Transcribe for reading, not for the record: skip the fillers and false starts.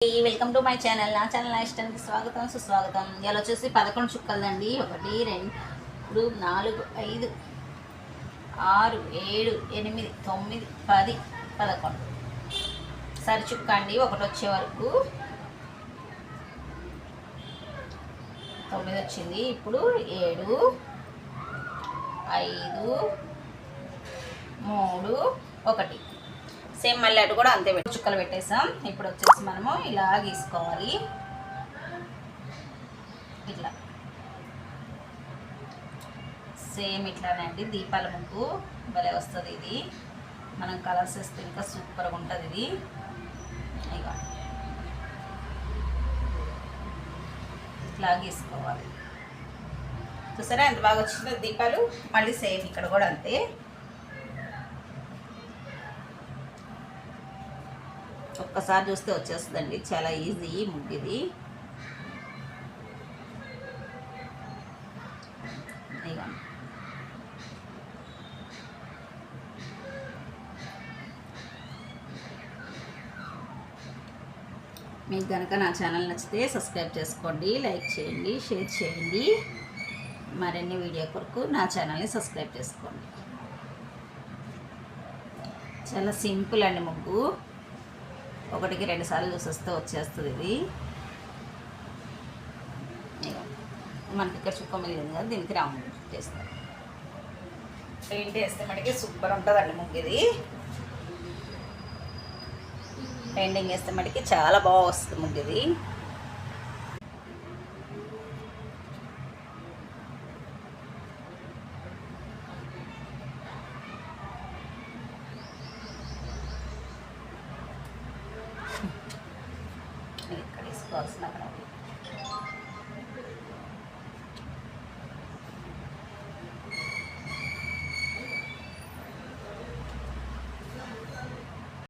Welcome to my channel. నా channel ఇష్టానికి స్వాగతం సుస్వాగతం. ఇలా వచ్చేసి 11 చుక్కలండి. 1 2 3 4 5 6 7 8 9 10 11 సరి చుక్క అండి. ఒకటి వచ్చే వరకు 9 వచ్చింది. ఇప్పుడు 7 5 3 1 సేమ్ మళ్ళీ అటు కూడా అంతే చుక్కలు పెట్టేసాం. ఇప్పుడు వచ్చేసి మనము ఇలా గీసుకోవాలి. ఇట్లా సేమ్ ఇట్లానే అండి. దీపాల ముగ్గు భలే వస్తుంది ఇది. మనం కలర్స్ వేస్తే ఇంకా సూపర్గా ఉంటుంది ఇది. ఇక ఇట్లా గీసుకోవాలి. చూసారా ఎంత బాగా వచ్చిందో దీపాలు. మళ్ళీ సేమ్ ఇక్కడ కూడా అంతే. ఒక్కసారి చూస్తే వచ్చేస్తుందండి. చాలా ఈజీ ముగ్గు ఇది. మీకు కనుక నా ఛానల్ నచ్చితే సబ్స్క్రైబ్ చేసుకోండి, లైక్ చేయండి, షేర్ చేయండి. మరిన్ని వీడియో కొరకు నా ఛానల్ని సబ్స్క్రైబ్ చేసుకోండి. చాలా సింపుల్ అండి ముగ్గు. 1కి 2 సార్లు చూసేస్తే వచ్చేస్తుంది ఇది. మనకి ఇక్కడ చుక్క మిగిలింది కదా, దీనికి రాము చేస్తాం. పెయింట్ వేస్తే మనకి సూపర్ ఉంటుందండి ముగ్గు ఇది. పెయింటింగ్ వేస్తే మనకి చాలా బాగా వస్తుంది ముగ్గు ఇది. ఇక్కడ వేసుకోవాల్సిన